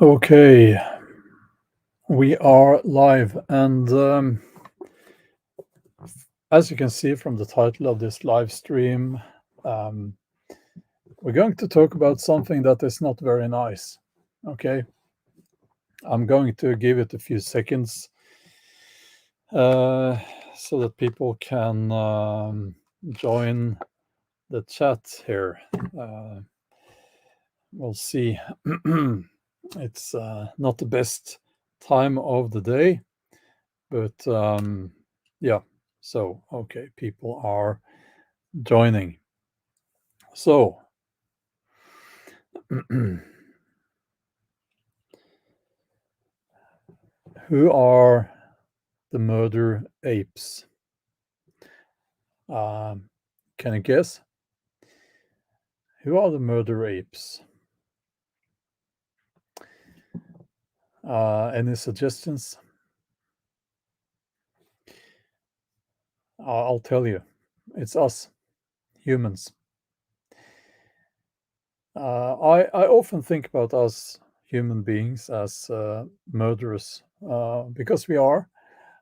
Okay, we are live, and as you can see from the title of this live stream, um, we're going to talk about something that is not very nice. Okay, I'm going to give it a few seconds so that people can join the chat here. We'll see. It's not the best time of the day, but yeah. So, okay, people are joining. So, who are the murder apes? Can you guess? Who are the murder apes? Any suggestions? I'll tell you. It's us, humans. I often think about us human beings as murderers because we are,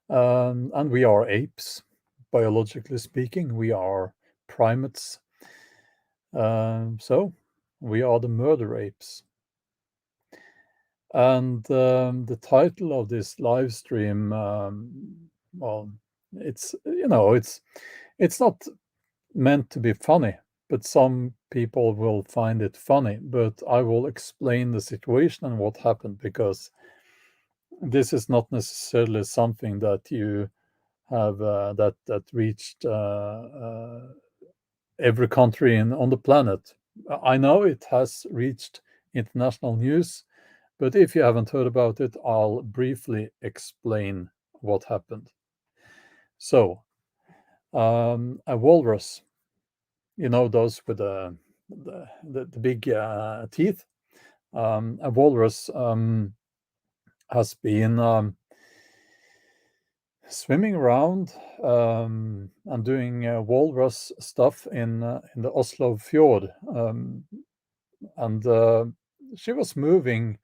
and we are apes, biologically speaking. We are primates. So we are the murder apes. And the title of this live stream, well, it's not meant to be funny, but some people will find it funny. But I will explain the situation and what happened, because this is not necessarily something that you have that reached every country on the planet. I know it has reached international news, but if you haven't heard about it, I'll briefly explain what happened. So, a walrus, those with the big teeth. A walrus has been swimming around and doing walrus stuff in the Oslo fjord, and she was moving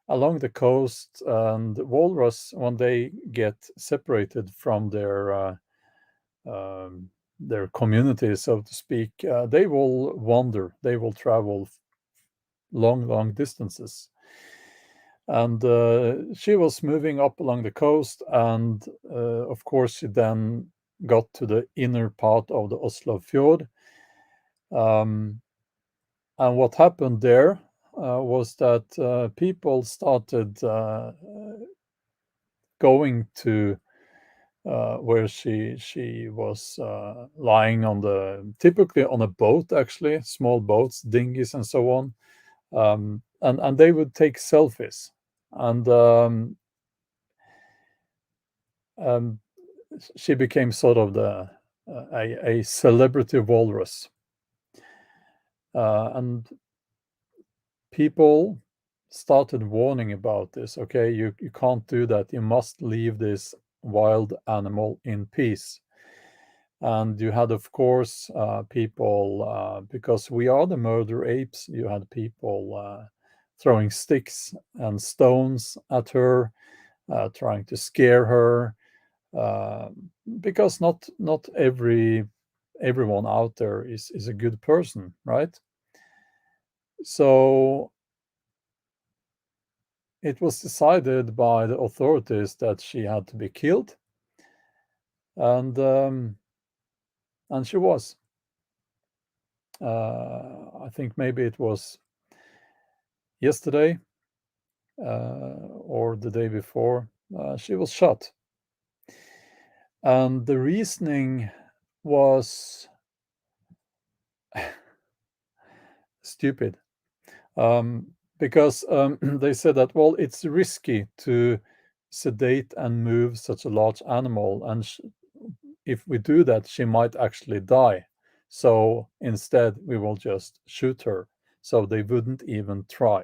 along the coast. And walrus, when they get separated from their community, so to speak, they will wander. They will travel long distances. And she was moving up along the coast, and of course she then got to the inner part of the Oslo fjord. And what happened there was that people started going to where she was lying typically on a boat, actually, small boats, dinghies, and so on. And they would take selfies. And um, she became sort of a celebrity walrus. And people started warning about this. Okay, you can't do that. You must leave this wild animal in peace. And you had, of course, people, because we are the murder apes, you had people throwing sticks and stones at her, trying to scare her, uh, because not everyone out there is a good person, right? So it was decided by the authorities that she had to be killed, and she was. I think maybe it was yesterday or the day before. She was shot, and the reasoning was stupid, because they said that, well, it's risky to sedate and move such a large animal, and if we do that, she might actually die. So instead, we will just shoot her. So they wouldn't even try.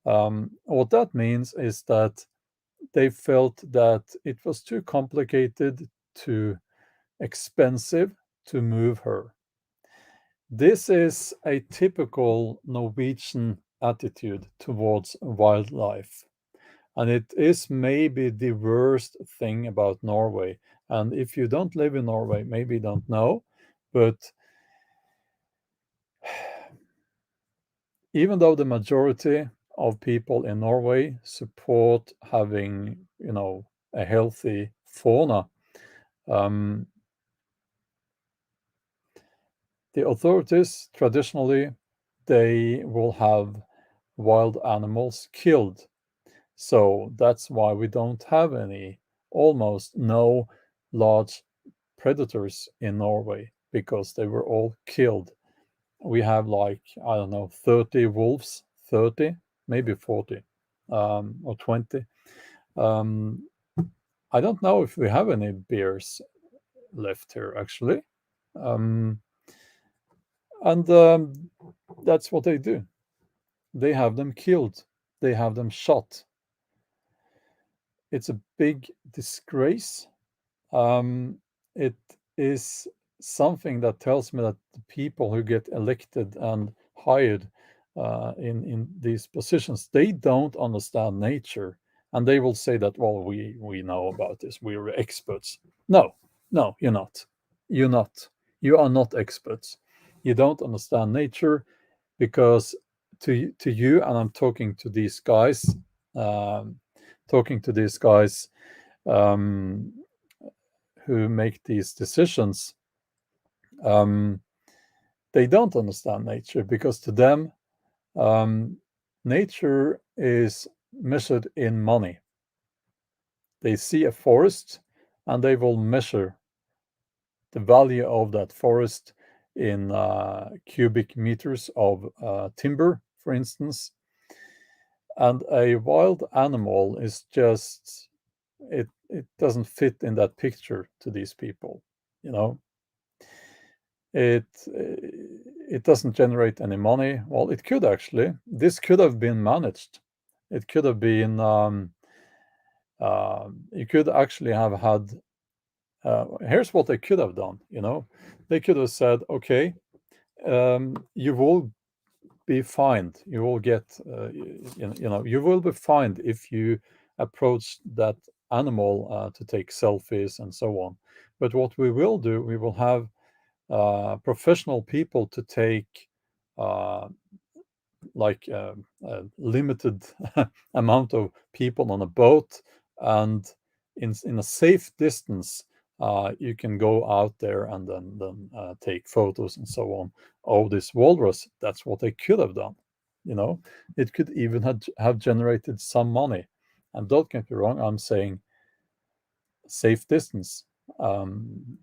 What that means is that they felt that it was too complicated, too expensive to move her. This is a typical Norwegian attitude towards wildlife. And it is maybe the worst thing about Norway. And if you don't live in Norway, maybe you don't know, but even though the majority of people in Norway support having, a healthy fauna, um, the authorities traditionally they will have wild animals killed. So that's why we don't have almost no large predators in Norway because they were all killed. We have like, I don't know, 30 wolves, 30, maybe 40, or 20. Um, I don't know if we have any bears left here, actually. Um, and that's what they do. They have them killed, they have them shot. It's a big disgrace. It is something that tells me that the people who get elected and hired in these positions, they don't understand nature, and they will say that, well, we know about this, we're experts. No, no, you're not. You're not. You are not experts. You don't understand nature because to you, and I'm talking to these guys, um, talking to these guys um, who make these decisions, um, they don't understand nature because to them, um, nature is measured in money. They see a forest and they will measure the value of that forest in cubic meters of timber, for instance. And a wild animal is just, it doesn't fit in that picture to these people, you know. It doesn't generate any money. Well, it could actually. This could have been managed. It could have been. You could actually have had. Here's what they could have done. They could have said, "Okay, you will be fined. You will get. You will be fined if you approach that animal to take selfies and so on. But what we will do, we will have professional people to take uh, like a limited amount of people on a boat, and in a safe distance, you can go out there and then take photos and so on of this walrus. That's what they could have done. It could even have generated some money. And don't get me wrong, I'm saying safe distance. Um,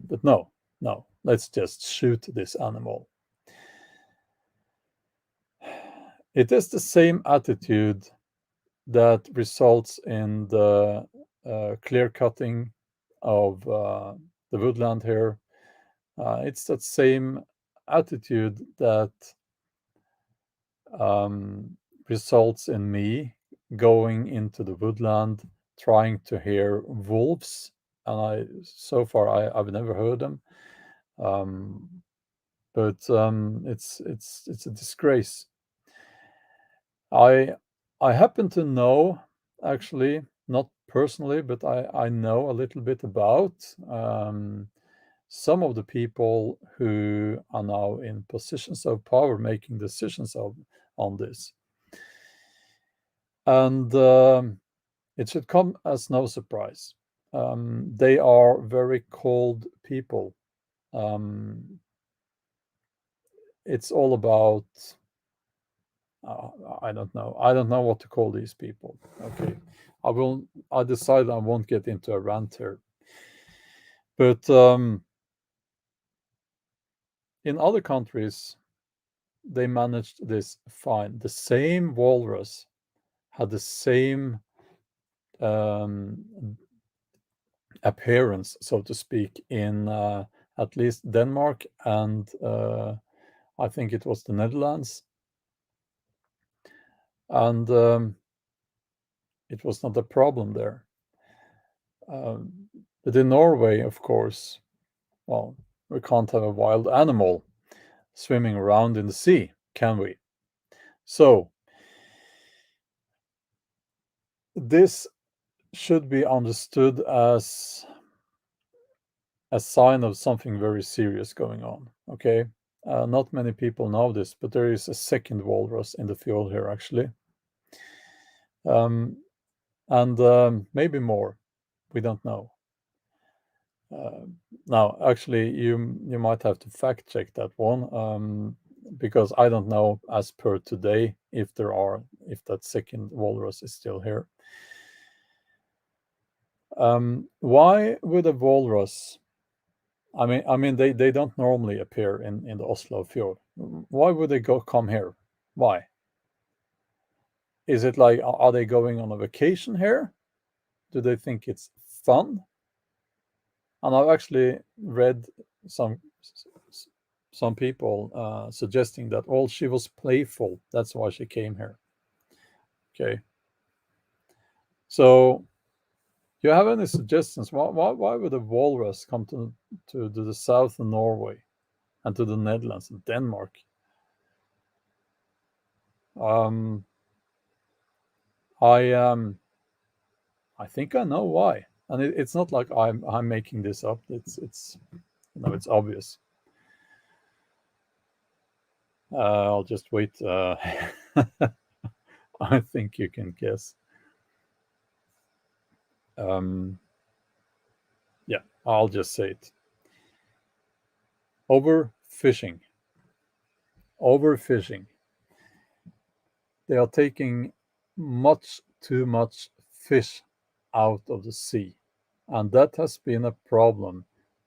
but no, no, let's just shoot this animal. It is the same attitude that results in the clear cutting of the woodland here. It's that same attitude that um, results in me going into the woodland trying to hear wolves, and so far I've never heard them. Um, but it's a disgrace. I I happen to know, actually, not personally, but I know a little bit about some of the people who are now in positions of power making decisions on this. And it should come as no surprise. They are very cold people. Um, it's all about I don't know. I don't know what to call these people. Okay, I decided I won't get into a rant here. But in other countries, they managed this fine. The same walrus had the same um, appearance, so to speak, in at least Denmark and I think it was the Netherlands. And it was not a problem there. But in Norway, of course, well, we can't have a wild animal swimming around in the sea, can we? So this should be understood as a sign of something very serious going on. Okay, not many people know this, but there is a second walrus in the fjord here, actually, and maybe more. We don't know. Now, actually, you might have to fact check that one, because I don't know as per today if that second walrus is still here. Why would a walrus? I mean, they don't normally appear in the Oslo fjord. Why would they come here? Why? Is it like, are they going on a vacation here? Do they think it's fun? And I've actually read some some people suggesting that, well, she was playful. That's why she came here. Okay. So, do you have any suggestions? Why would a walrus come to the south of Norway and to the Netherlands and Denmark? Um, I think I know why, and it's not like I'm making this up. It's it's obvious. I'll just wait. I think you can guess. Yeah, I'll just say it. Overfishing. Overfishing. They are taking much too much fish out of the sea, and that has been a problem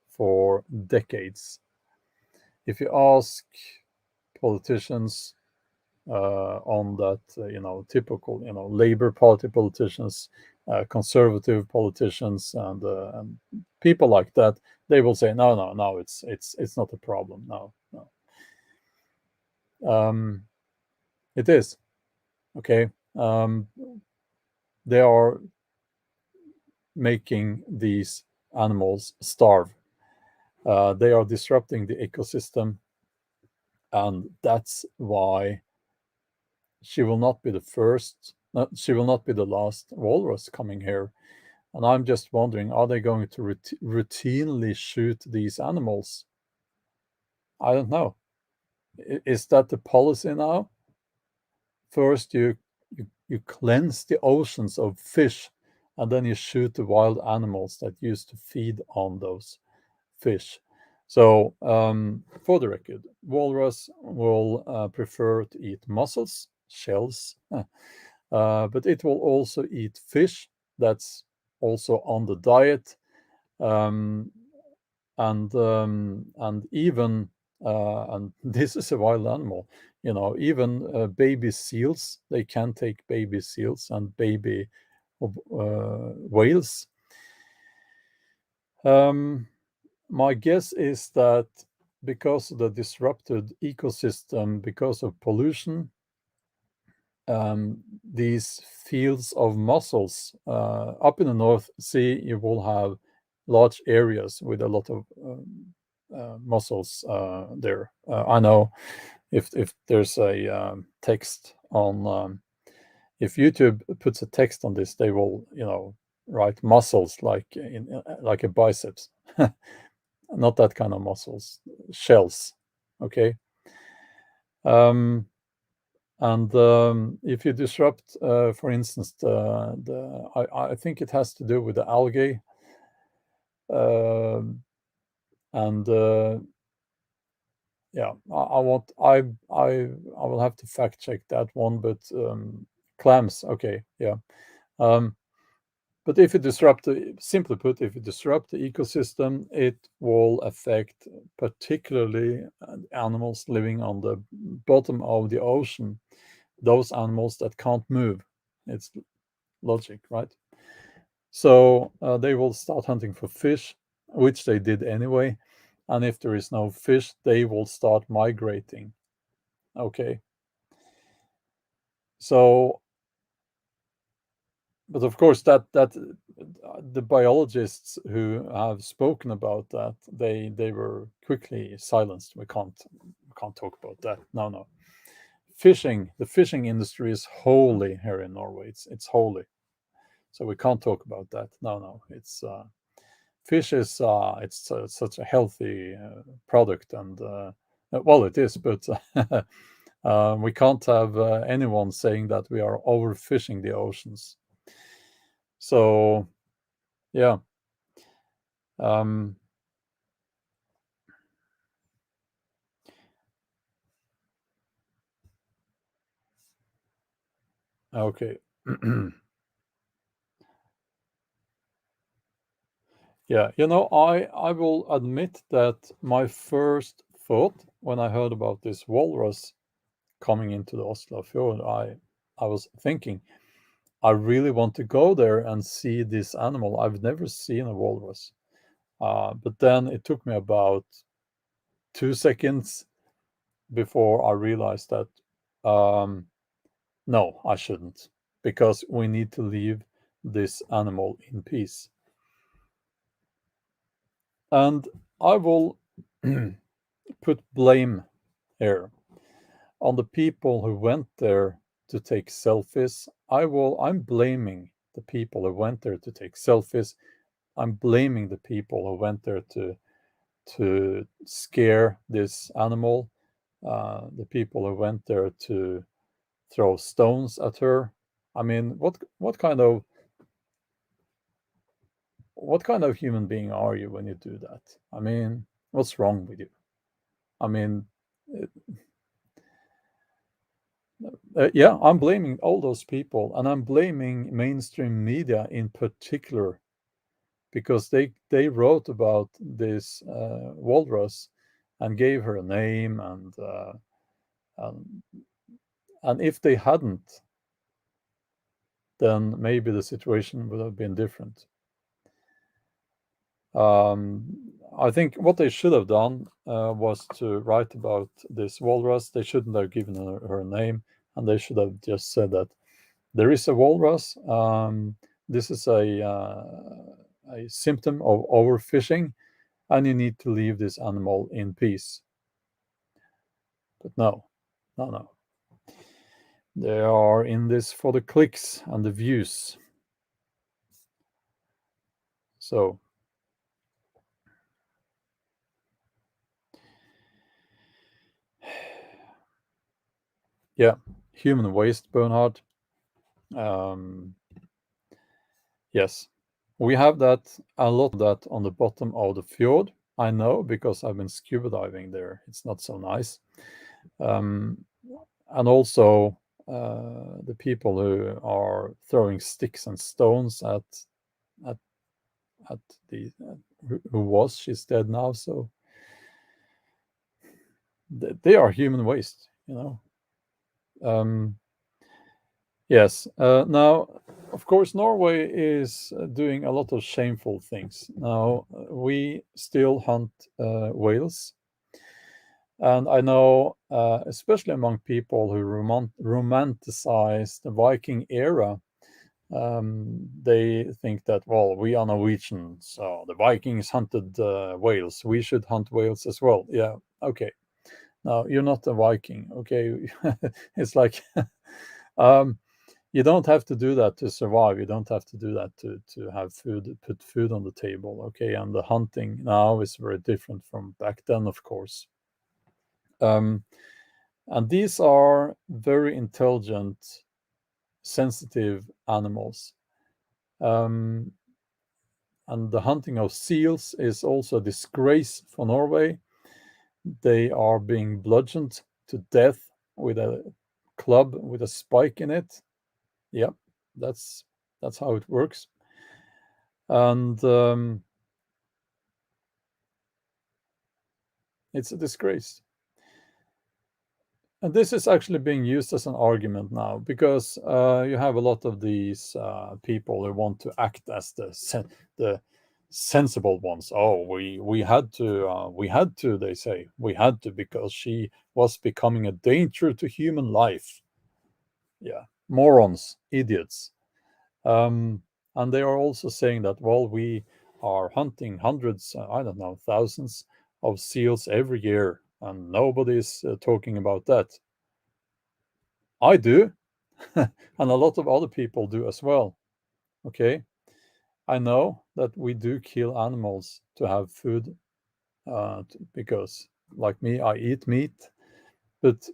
for decades. If you ask politicians on that, typical, Labour Party politicians, conservative politicians, and people like that, they will say, no, no, no, it's not a problem. No, no. It is okay. They are making these animals starve. They are disrupting the ecosystem, and that's why she will not be the first. She will not be the last walrus coming here. And I'm just wondering, are they going to routinely shoot these animals? I don't know. Is that the policy now? First, you cleanse the oceans of fish, and then you shoot the wild animals that used to feed on those fish. So, for the record, walrus will prefer to eat mussels, shells, but it will also eat fish. That's also on the diet, um, and even and this is a wild animal. Even baby seals. They can take baby seals and baby whales. My guess is that because of the disrupted ecosystem, because of pollution, these fields of mussels up in the North Sea, you will have large areas with a lot of mussels there. I know if there's a text on, if YouTube puts a text on this, they will write mussels like a biceps. Not that kind of mussels, shells. Okay. And if you disrupt, for instance, I think it has to do with the algae, and yeah, I want I will have to fact check that one, but clams, okay, yeah. But if you simply put, if you disrupt the ecosystem, it will affect particularly animals living on the bottom of the ocean, those animals that can't move. It's logic, right? So they will start hunting for fish, which they did anyway. And if there is no fish, they will start migrating. Okay. So, but of course, that the biologists who have spoken about that, they were quickly silenced. We can't talk about that. No, no. the fishing industry is holy here in Norway. It's holy, so we can't talk about that. No, no, it's fish is it's such a healthy product, and well, it is, but we can't have anyone saying that we are overfishing the oceans. So yeah, um, okay. Yeah, I will admit that my first thought when I heard about this walrus coming into the Oslo fjord, I was thinking, I really want to go there and see this animal. I've never seen a walrus. But then it took me about 2 seconds before I realized that um, no, I shouldn't, because we need to leave this animal in peace. And I will put blame here on the people who went there to take selfies. I'm blaming the people who went there to take selfies. I'm blaming the people who went there to scare this animal, the people who went there to throw stones at her. I mean, what kind of human being are you when you do that? I mean, what's wrong with you? I mean, yeah, I'm blaming all those people, and I'm blaming mainstream media in particular, because they wrote about this walrus and gave her a name, and and if they hadn't, then maybe the situation would have been different. I think what they should have done was to write about this walrus. They shouldn't have given her a name, and they should have just said that there is a walrus. This is a symptom of overfishing, and you need to leave this animal in peace. But no, no, no. They are in this for the clicks and the views. So, yeah, human waste, Bernhard. Um, yes, we have that, a lot of that on the bottom of the fjord. I know because I've been scuba diving there. It's not so nice. Um, and also the people who are throwing sticks and stones at at the who was, she's dead now, so they are human waste, Um, yes. Now, of course, Norway is doing a lot of shameful things. Now, we still hunt whales. And I know, especially among people who romanticize the Viking era, they think that, well, we are Norwegian, so the Vikings hunted whales. We should hunt whales as well. Yeah, okay. Now, you're not a Viking, okay? It's like um, you don't have to do that to survive. You don't have to do that to have food, put food on the table, okay? And the hunting now is very different from back then, of course. Um, and these are very intelligent, sensitive animals. Um, and the hunting of seals is also a disgrace for Norway. They are being bludgeoned to death with a club with a spike in it. Yeah, that's that's how it works. And it's a disgrace. And this is actually being used as an argument now, because you have a lot of these people who want to act as the sensible ones. Oh, we had to. They say we had to because she was becoming a danger to human life. Yeah, morons, idiots. Um, and they are also saying that, well, we are hunting hundreds, I don't know, thousands of seals every year, and nobody's talking about that. I do, and a lot of other people do as well. Okay, I know that we do kill animals to have food, because, like me, I eat meat, but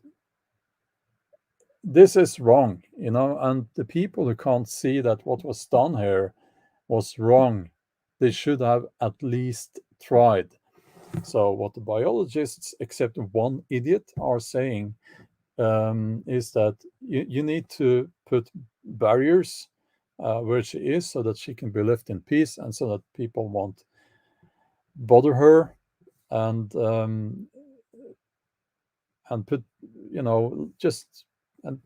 this is wrong, and the people who can't see that what was done here was wrong, they should have at least tried. So, what the biologists, except one idiot, are saying, is that you need to put barriers where she is so that she can be left in peace and so that people won't bother her, and put, just and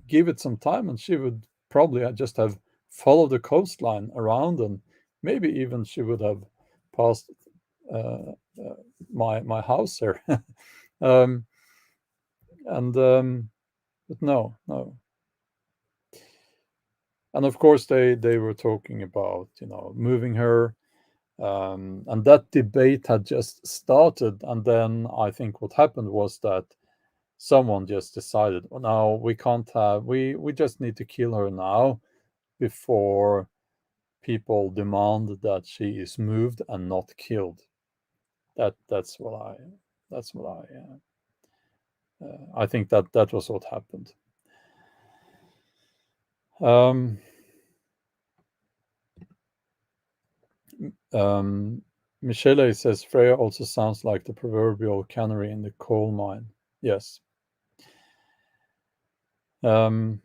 give it some time, and she would probably just have followed the coastline around, and maybe even she would have passed uh, uh, my house here. um, and But no, no. And of course they were talking about, moving her, and that debate had just started, and then I think what happened was that someone just decided, oh, no, we can't have, we just need to kill her now before people demand that she is moved and not killed. That's what I think that was what happened. Um, um, Michele says Freya also sounds like the proverbial canary in the coal mine. Yes. Um,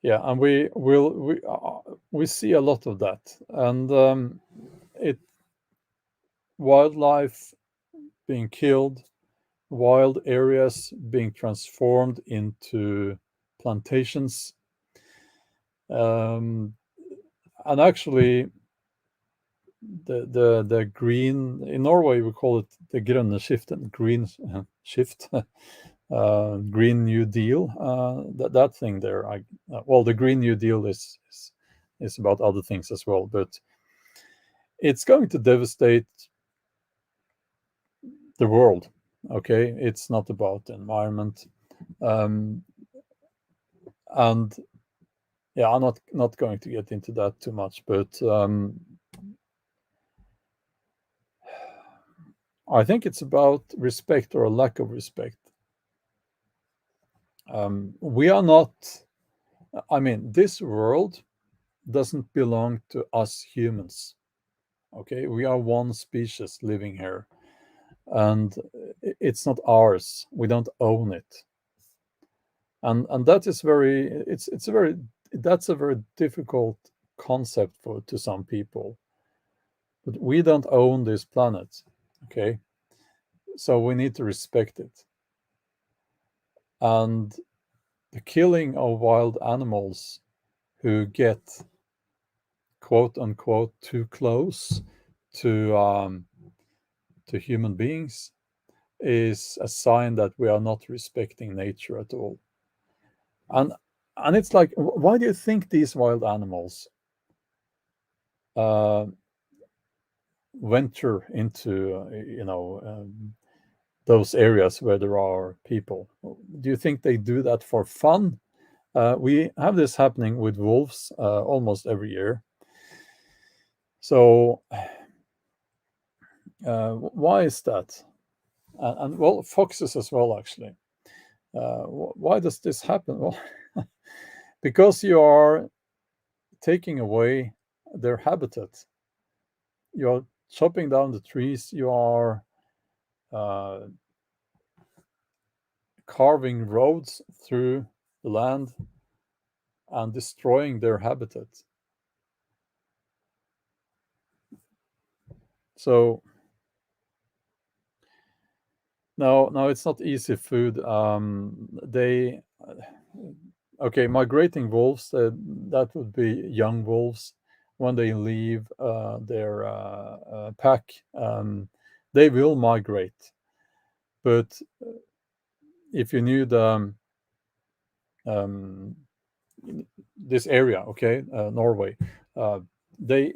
yeah, and we see a lot of that, and it wildlife being killed, wild areas being transformed into plantations, um, and actually the green in Norway we call it the grønne skiften, green shift, Green New Deal. That thing there, well, the Green New Deal is about other things as well, but it's going to devastate the world. Okay, it's not about the environment, um, and yeah, I'm not going to get into that too much, but I think it's about respect or a lack of respect. We are not. I mean, this world doesn't belong to us humans. Okay, we are one species living here, and it's not ours. We don't own it, and that is very. It's a very. That's a very difficult concept for to some people. But we don't own this planet. Okay, so we need to respect it. And the killing of wild animals who get quote unquote too close to human beings is a sign that we are not respecting nature at all. And it's like, why do you think these wild animals uh, venture into those areas where there are people? Do you think they do that for fun? We have this happening with wolves almost every year. So why is that? And well, foxes as well, actually. Why does this happen? Well, because you are taking away their habitat. You're chopping down the trees. You are uh, carving roads through the land and destroying their habitat. So no, it's not easy food. They Okay, migrating wolves. That would be young wolves when they leave their pack. They will migrate, but if you knew um, this area, okay, Norway, they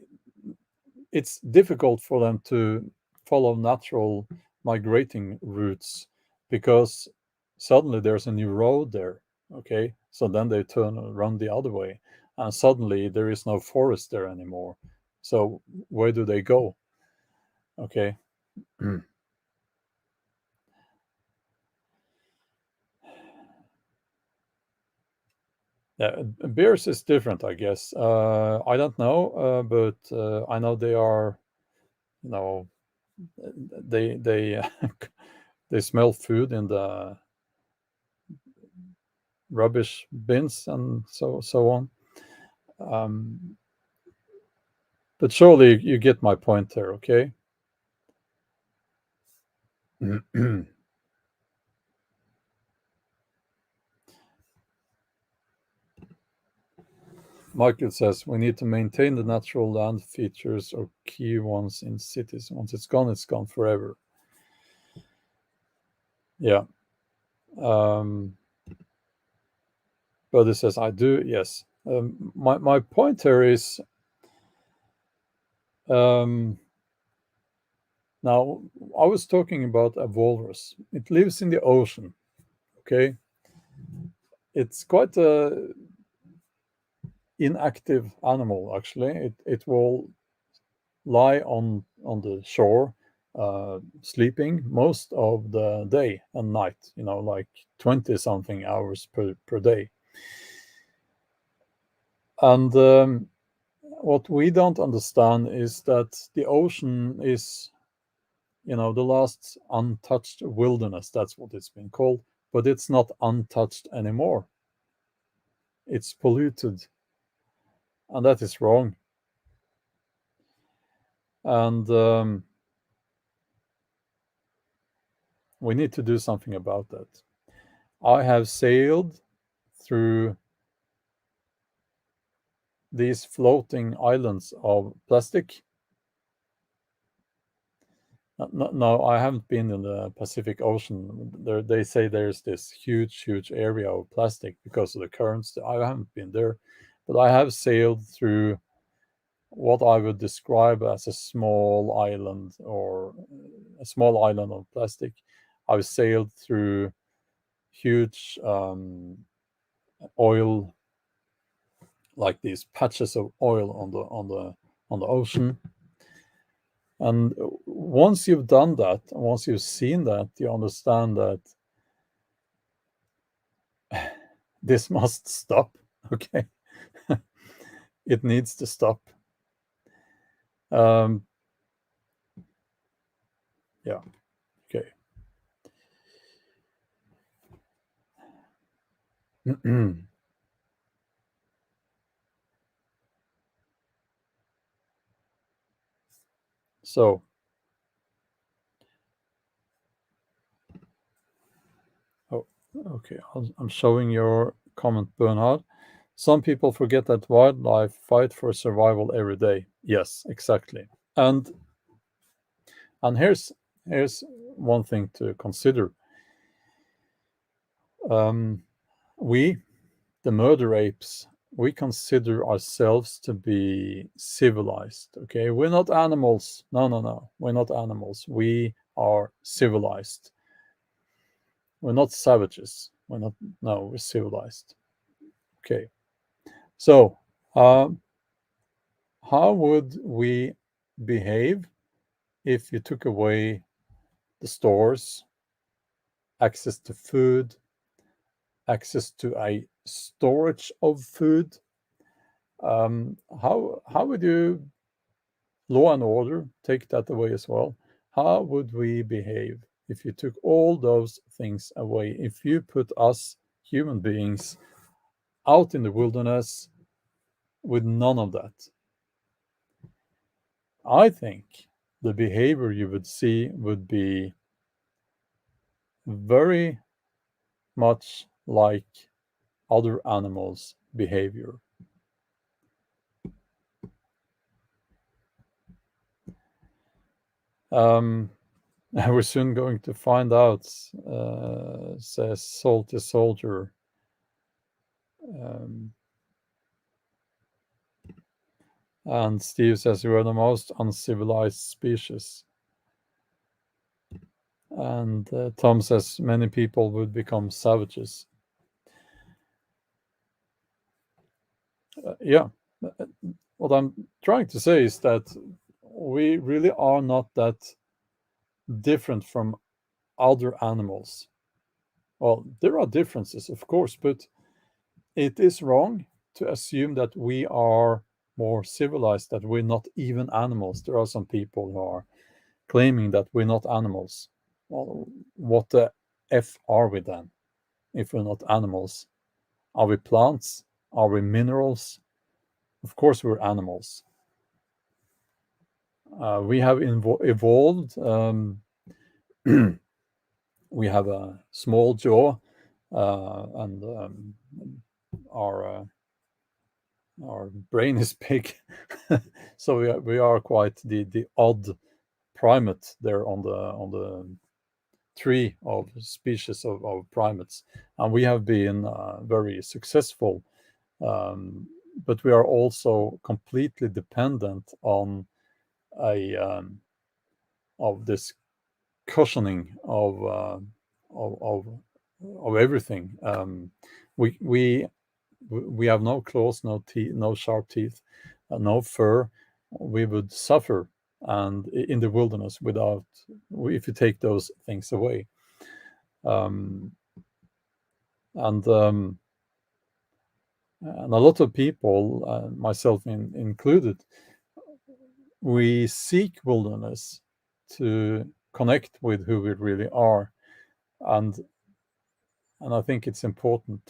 it's difficult for them to follow natural migrating routes because suddenly there's a new road there. Okay, so then they turn around the other way, and suddenly there is no forest there anymore. So where do they go? Okay. Yeah, bears is different, I guess. I don't know, but I know they are, you know, they they smell food in the rubbish bins and so on. Um, but surely you get my point there, okay? Michael says we need to maintain the natural land features or key ones in cities. Once it's gone forever. Yeah. Um, Brother says I do. Yes. My point here is um, now I was talking about a walrus. It lives in the ocean. Okay, it's quite a inactive animal. Actually, it will lie on the shore, sleeping most of the day and night. You know, like 20 something hours per day. And what we don't understand is that the ocean is, you know, the last untouched wilderness. That's what it's been called, but it's not untouched anymore. It's polluted, and that is wrong. And we need to do something about that. I have sailed through these floating islands of plastic. No, no, I haven't been in the Pacific Ocean. They say there's this huge area of plastic because of the currents. I haven't been there, but I have sailed through what I would describe as a small island or a small island of plastic. I've sailed through huge oil, like these patches of oil on the ocean. And once you've done that, once you've seen that, you understand that this must stop. Okay, it needs to stop. Um, yeah. Okay. So, oh, okay. I'm showing your comment, Bernhard. Some people forget that wildlife fight for survival every day. Yes, exactly. And here's one thing to consider. Um, we, the murder apes, we consider ourselves to be civilized. Okay, we're not animals. No, no, no. We're not animals. We are civilized. We're not savages. We're not. No, we're civilized. Okay. So, how would we behave if you took away the stores, access to food, access to a storage of food? How would you, law and order, take that away as well? How would we behave if you took all those things away? If you put us human beings out in the wilderness with none of that? I think the behavior you would see would be very much like other animals' behavior. Um, we're soon going to find out, says Salty Soldier. Um, and Steve says, we are the most uncivilized species. And Tom says many people would become savages. Yeah. What I'm trying to say is that we really are not that different from other animals. Well, there are differences, of course, but it is wrong to assume that we are more civilized, that we're not even animals. There are some people who are claiming that we're not animals. Well, what the F are we then if we're not animals? Are we plants? Are we minerals? Of course, we're animals. We have evolved. We have a small jaw, and our our brain is big, so we are quite the odd primate there on the tree of species of primates, and we have been very successful, um, but we are also completely dependent on a of this cushioning of, of of everything. We have no claws, no teeth, no sharp teeth, no fur. We would suffer, and in the wilderness without if you take those things away. Um, and and a lot of people, myself included, we seek wilderness to connect with who we really are, and I think it's important.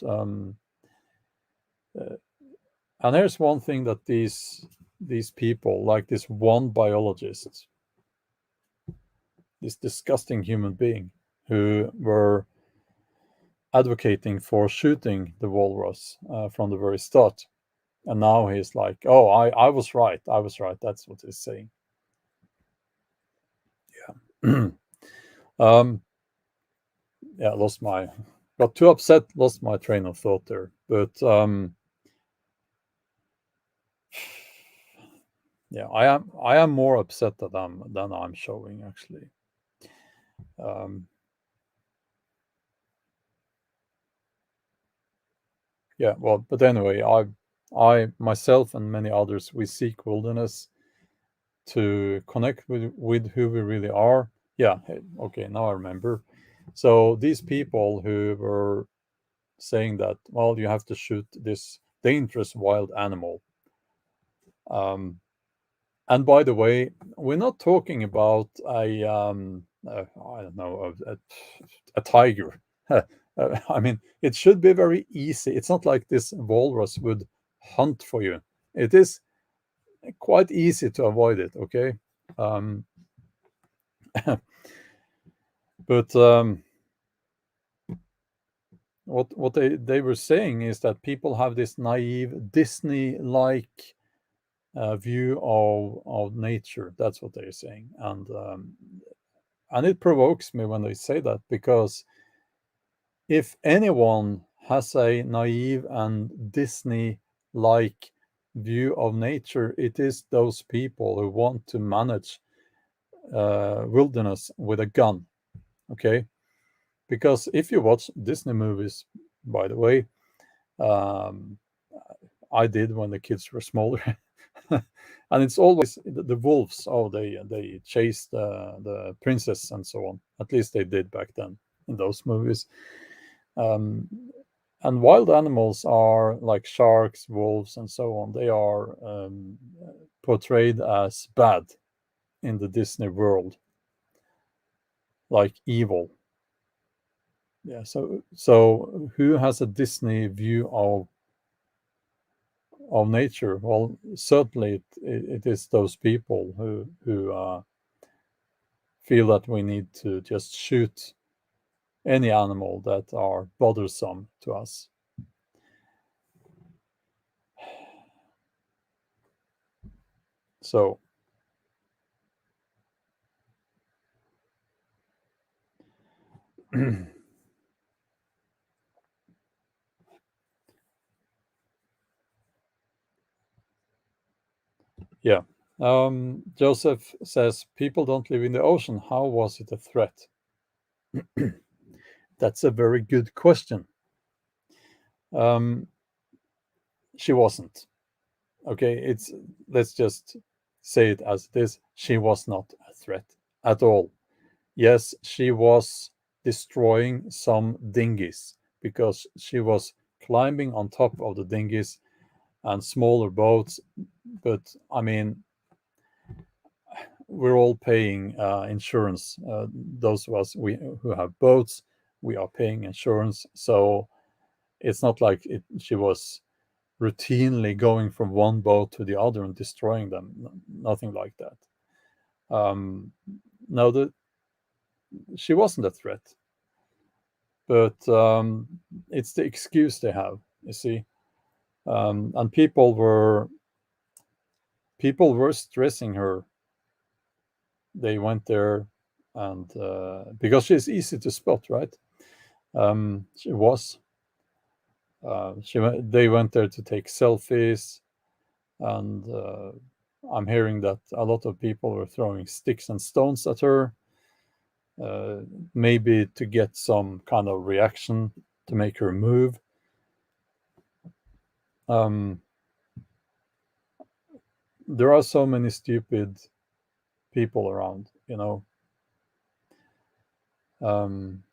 Uh, and here's one thing that these people, like this one biologist, this disgusting human being who were advocating for shooting the walrus from the very start, and now he's like, "Oh, I was right. I was right." That's what he's saying. Yeah. Yeah, lost my got too upset, lost my train of thought there. But yeah, I am more upset than I'm showing actually. Um, yeah, well, but anyway, I myself and many others, we seek wilderness to connect with who we really are. Yeah, okay, now I remember. So these people who were saying that, well, you have to shoot this dangerous wild animal. Um, and by the way, we're not talking about I don't know, a tiger. I mean, it should be very easy. It's not like this walrus would hunt for you. It is quite easy to avoid it. Okay, um, but what they were saying is that people have this naive Disney-like view of nature. That's what they're saying, and it provokes me when they say that, because if anyone has a naive and Disney-like view of nature, it is those people who want to manage wilderness with a gun. Okay, because if you watch Disney movies, by the way, um, I did when the kids were smaller. And it's always the wolves. Oh, they chase the princess and so on. At least they did back then in those movies. Um, and wild animals are like sharks, wolves, and so on. They are portrayed as bad in the Disney world, like evil. Yeah. So who has a Disney view of nature? Well, certainly it is those people who feel that we need to just shoot any animal that are bothersome to us. So yeah. Joseph says people don't live in the ocean. How was it a threat? That's a very good question. Um, she wasn't. Okay, let's just say it as it is. She was not a threat at all. Yes, she was destroying some dinghies because she was climbing on top of the dinghies and smaller boats. But I mean, we're all paying insurance. Those of us who have boats, we are paying insurance. So it's not like she was routinely going from one boat to the other and destroying them. Nothing like that. Um, no, she wasn't a threat, but it's the excuse they have. You see, and people were stressing her. They went there, and because she's easy to spot, right? She was. They went there to take selfies, and I'm hearing that a lot of people were throwing sticks and stones at her, uh, maybe to get some kind of reaction to make her move. Um, there are so many stupid people around, you know. Um,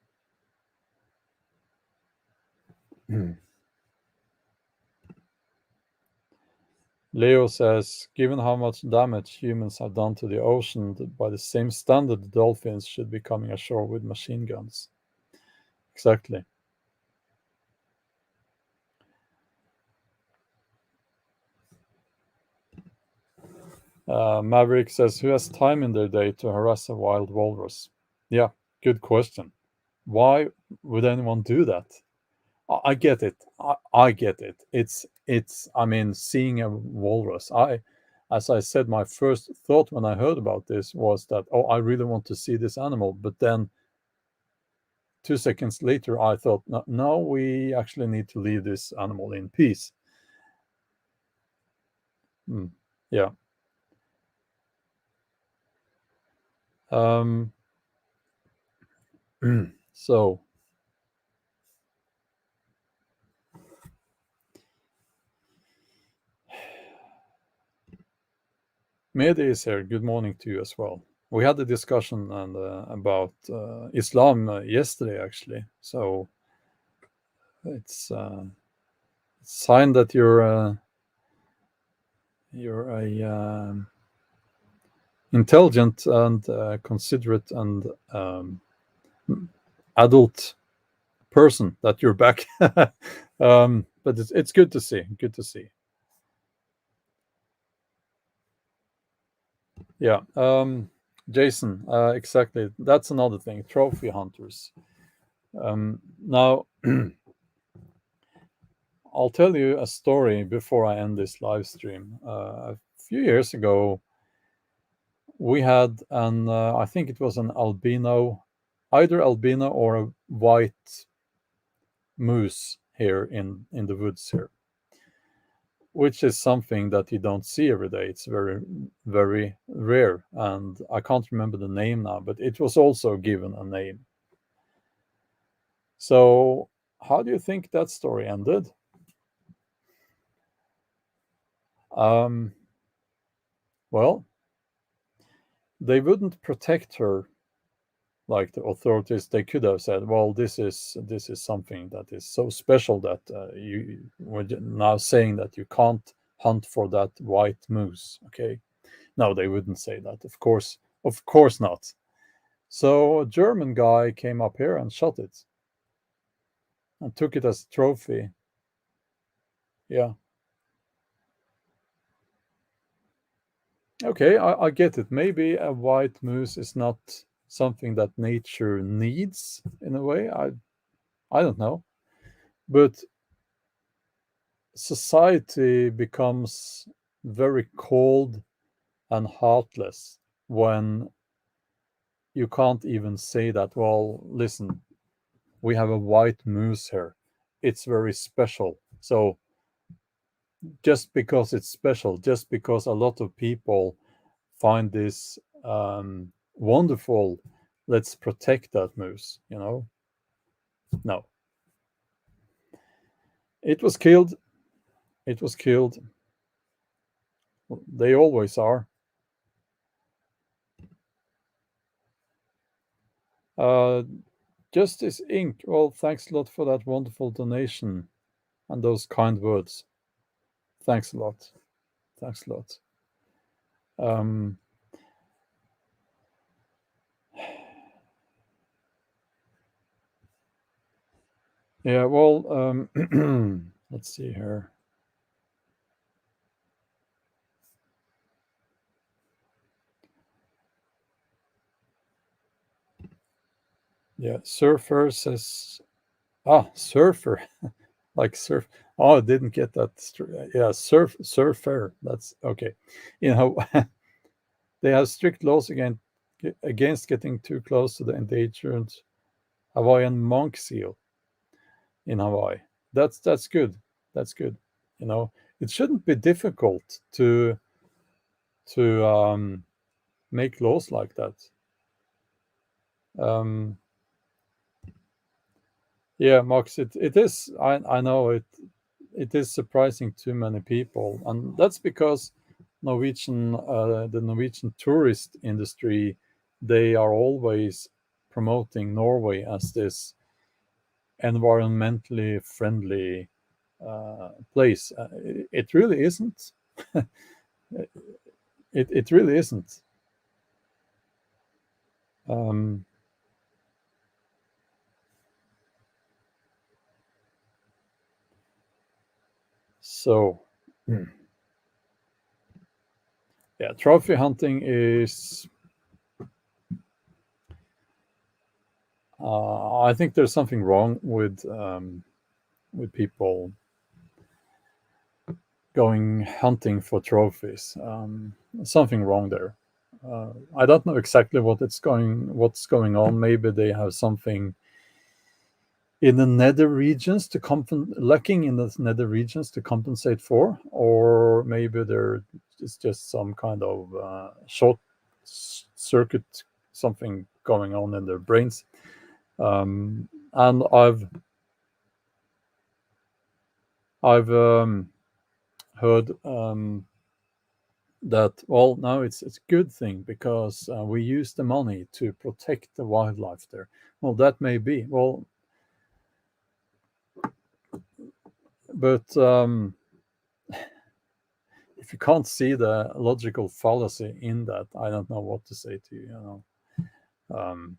Leo says, given how much damage humans have done to the ocean, by the same standard, the dolphins should be coming ashore with machine guns. Exactly. Maverick says, who has time in their day to harass a wild walrus? Yeah, good question. Why would anyone do that? I get it. I get it. I mean, seeing a walrus. As I said, my first thought when I heard about this was that, oh, I really want to see this animal. But then 2 seconds later, I thought, no, no, we actually need to leave this animal in peace. Yeah. Um, so, Mehdi is here. Good morning to you as well. We had a discussion about Islam yesterday, actually. So it's a sign that you're a intelligent and considerate and adult person, that you're back. But it's good to see. Good to see. Yeah. Jason, exactly. That's another thing. Trophy hunters. Now, I'll tell you a story before I end this live stream. A few years ago, we had I think it was an albino, either albino or a white moose here in the woods here, which is something that you don't see every day. It's very, very rare. And I can't remember the name now, but it was also given a name. So, how do you think that story ended? Um, well, they wouldn't protect her like the authorities. They could have said, well, this is something that is so special that you were now saying that you can't hunt for that white moose. Okay. No, they wouldn't say that, of course not. So a German guy came up here and shot it and took it as a trophy. Yeah. Okay, I get it. Maybe a white moose is not something that nature needs in a way. I don't know. But society becomes very cold and heartless when you can't even say that, well, listen, we have a white moose here. It's very special. So just because it's special, just because a lot of people find this wonderful, let's protect that moose, you know. No, it was killed. It was killed. They always are. Uh, Justice Inc. Well, thanks a lot for that wonderful donation and those kind words. Thanks a lot. Thanks a lot. Um, yeah, well, let's see here. Yeah, Surfer says, surfer, like surf. Oh, I didn't get that. Yeah, surfer. That's okay. You know, they have strict laws against getting too close to the endangered Hawaiian monk seal in Hawaii. That's good. That's good. You know, it shouldn't be difficult to make laws like that. Um, yeah, Max, it is. I know it is surprising to many people, and that's because the Norwegian tourist industry, they are always promoting Norway as this environmentally friendly place. It really isn't. It really isn't. Um, so, yeah, trophy hunting is. I think there's something wrong with people going hunting for trophies. Something wrong there. I don't know exactly what's going on. Maybe they have something in the nether regions lacking in the nether regions to compensate for, or maybe there is just some kind of short circuit, something going on in their brains. And I've heard that, well, now it's a good thing because we use the money to protect the wildlife there. Well, that may be well, but if you can't see the logical fallacy in that, I don't know what to say to you. You know,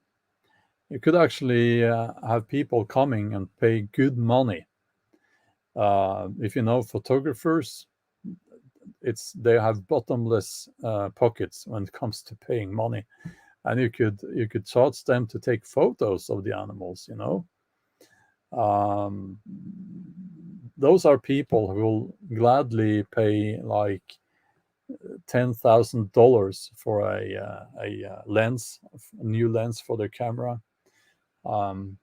you could actually have people coming and pay good money. If you know photographers, they have bottomless pockets when it comes to paying money, and you could charge them to take photos of the animals. You know, those are people who will gladly pay like $10,000 for a lens, a new lens for their camera. I'm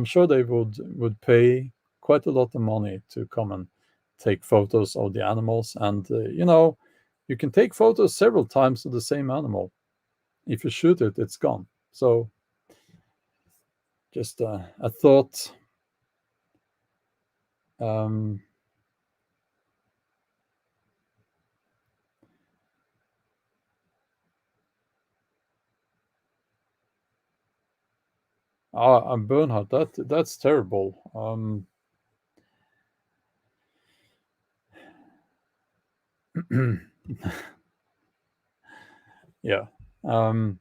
sure they would pay quite a lot of money to come and take photos of the animals, and you can take photos several times of the same animal. If you shoot it, it's gone. So just a thought. Um, and Bernhard, that's terrible. Yeah. Um,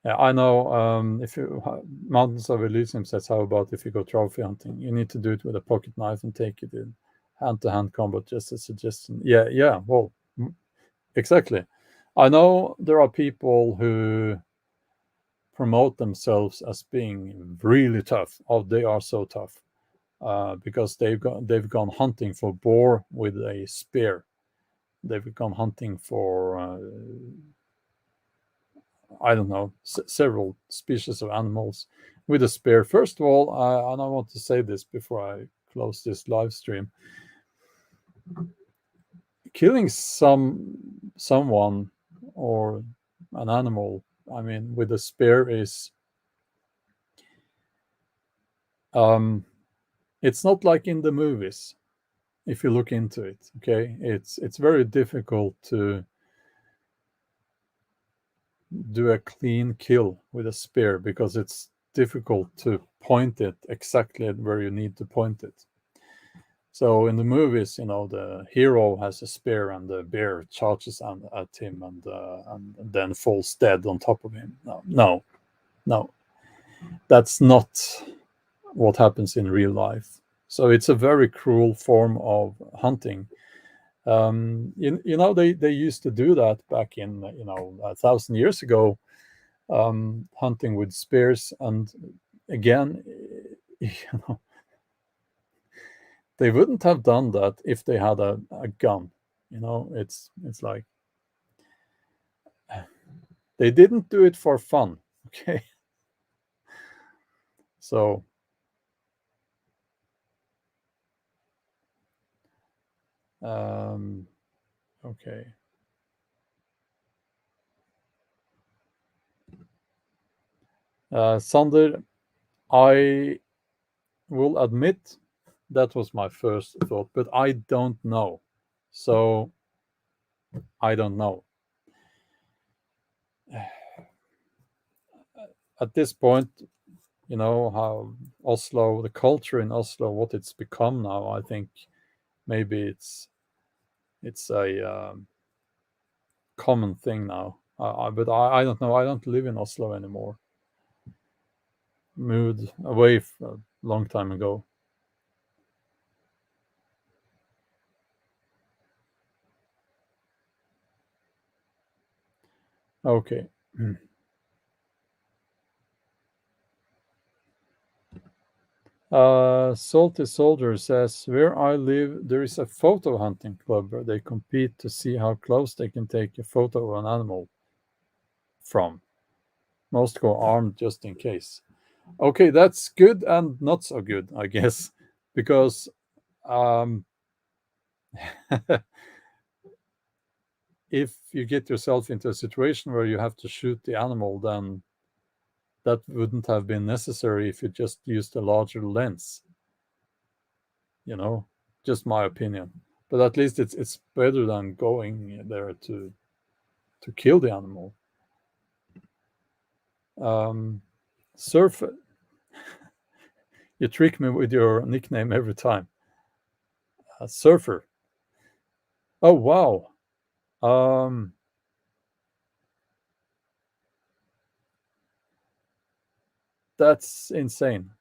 yeah, I know. If you Mountains of Elysium says, how about if you go trophy hunting? You need to do it with a pocket knife and take it in hand-to-hand combat. Just a suggestion. Yeah, yeah. Well, exactly. I know there are people who promote themselves as being really tough. Oh, they are so tough because they've gone hunting for boar with a spear. They've gone hunting for I don't know, several species of animals with a spear. First of all, and I want to say this before I close this live stream: killing someone or an animal I mean, with a spear is um, it's not like in the movies. If you look into it, okay, it's very difficult to do a clean kill with a spear because it's difficult to point it exactly at where you need to point it. So in the movies, the hero has a spear and the bear charges at him and then falls dead on top of him. No, no, no, that's not what happens in real life. So it's a very cruel form of hunting. They used to do that back in 1,000 years ago, hunting with spears, and again, you know, they wouldn't have done that if they had a gun. It's like they didn't do it for fun. Okay, so okay. Sander, I will admit that was my first thought, but I don't know. So I don't know. At this point, how Oslo, the culture in Oslo, what it's become now. I think maybe it's a common thing now. But I don't know. I don't live in Oslo anymore. Moved away a long time ago. Okay. Salty Soldier says, where I live, there is a photo hunting club where they compete to see how close they can take a photo of an animal from. Most go armed just in case. Okay, that's good and not so good, I guess, because um, if you get yourself into a situation where you have to shoot the animal, then that wouldn't have been necessary if you just used a larger lens. You know, just my opinion. But at least it's better than going there to kill the animal. Um, surf, you trick me with your nickname every time. Surfer. Oh wow. Um, that's insane.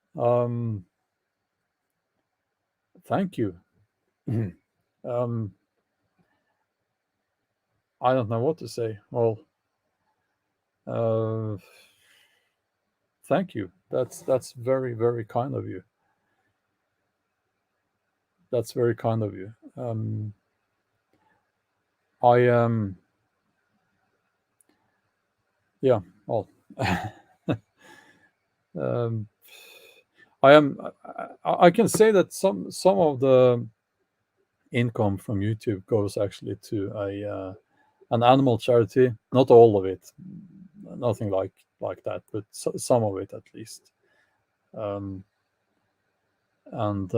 Thank you. um, I don't know what to say. Well, uh, thank you. That's very very kind of you. That's very kind of you. I yeah. Well, um, I am. I can say that some of the income from YouTube goes actually to a an animal charity. Not all of it, nothing like that, but some of it at least. Um, and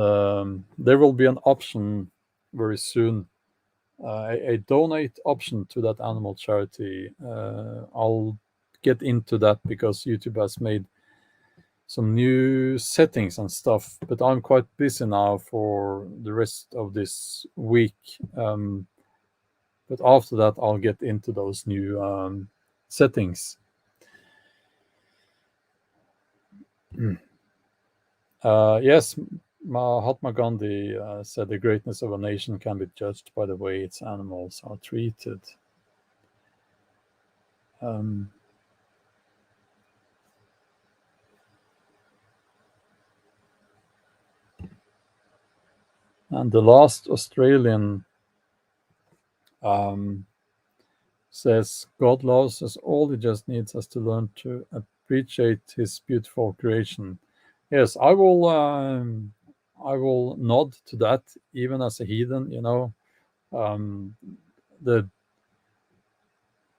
there will be an option very soon, a donate option to that animal charity. I'll get into that because YouTube has made some new settings and stuff, but I'm quite busy now for the rest of this week. But after that, I'll get into those new settings. Yes, Mahatma Gandhi said the greatness of a nation can be judged by the way its animals are treated. Um, and the last Australian um, says, God loves us all, he just needs us to learn to appreciate his beautiful creation. Yes, I will nod to that, even as a heathen. Um, the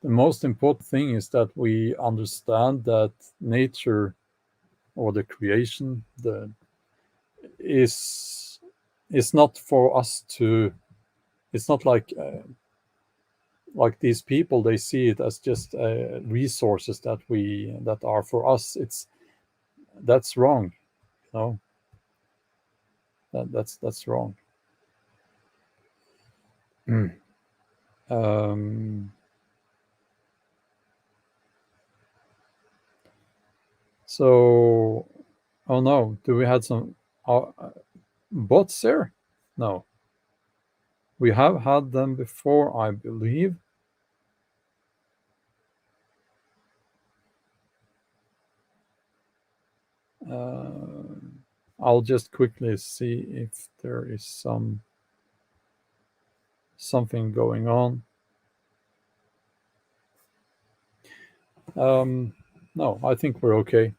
the most important thing is that we understand that nature or the creation is is not for us to. It's not like these people. They see it as just resources that are for us. That's wrong. You know, that's wrong. Mm. Um, so, oh no, do we had some bots there? No, we have had them before, I believe. Uh, I'll just quickly see if there is something going on. Um, no, I think we're okay.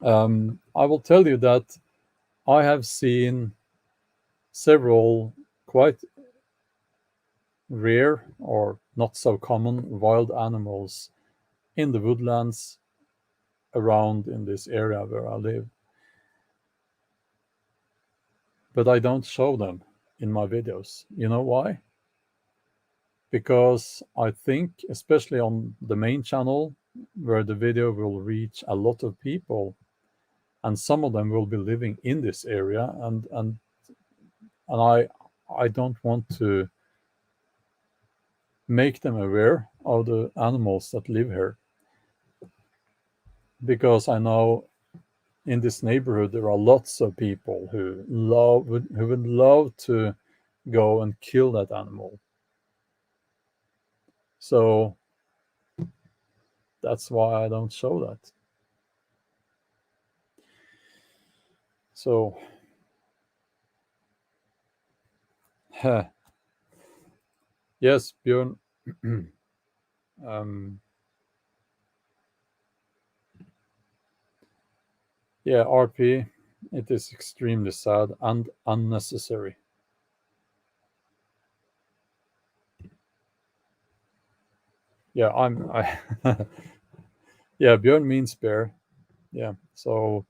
I will tell you that I have seen several quite rare or not so common wild animals in the woodlands around in this area where I live, but I don't show them in my videos. You know why? Because I think, especially on the main channel, where the video will reach a lot of people, and some of them will be living in this area, and I don't want to make them aware of the animals that live here, because I know in this neighborhood there are lots of people who would love to go and kill that animal. So that's why I don't show that. So yes, Bjorn. um, yeah, RP. It is extremely sad and unnecessary. Yeah, I yeah, Bjorn means bear. Yeah. So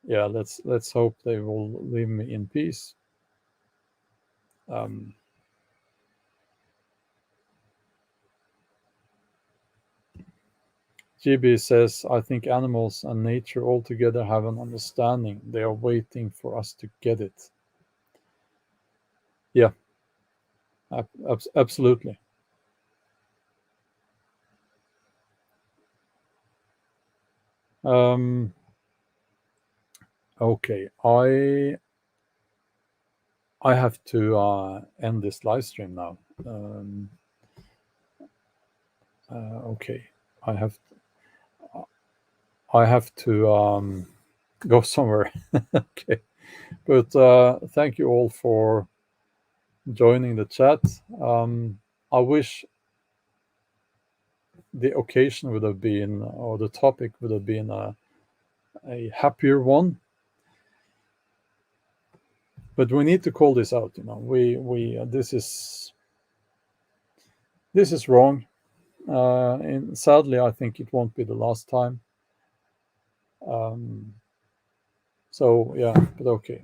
yeah, let's hope they will leave me in peace. Um, GB says, I think animals and nature altogether have an understanding. They are waiting for us to get it. Yeah, absolutely. Um, okay, I have to end this live stream now. Um, okay, I have I have to go somewhere. Okay, but thank you all for joining the chat. I wish the occasion would have been, or the topic would have been a happier one. But we need to call this out. You know, we this is wrong, and sadly, I think it won't be the last time. Um, so yeah, but okay.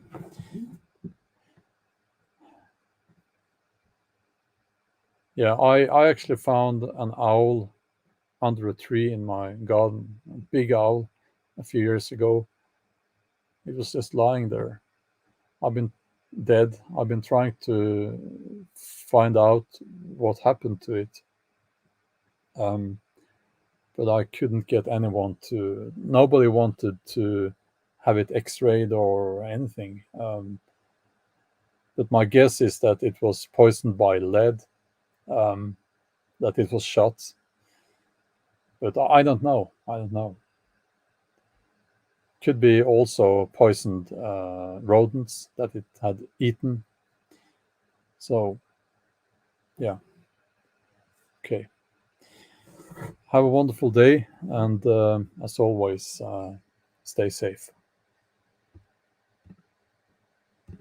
Yeah, I actually found an owl under a tree in my garden, a big owl, a few years ago. It was just lying there. I've been dead. I've been trying to find out what happened to it, um, but I couldn't get anyone to. Nobody wanted to have it X-rayed or anything. But my guess is that it was poisoned by lead, um, that it was shot. But I don't know. I don't know. Could be also poisoned rodents that it had eaten. So yeah, okay. Have a wonderful day, and as always, stay safe.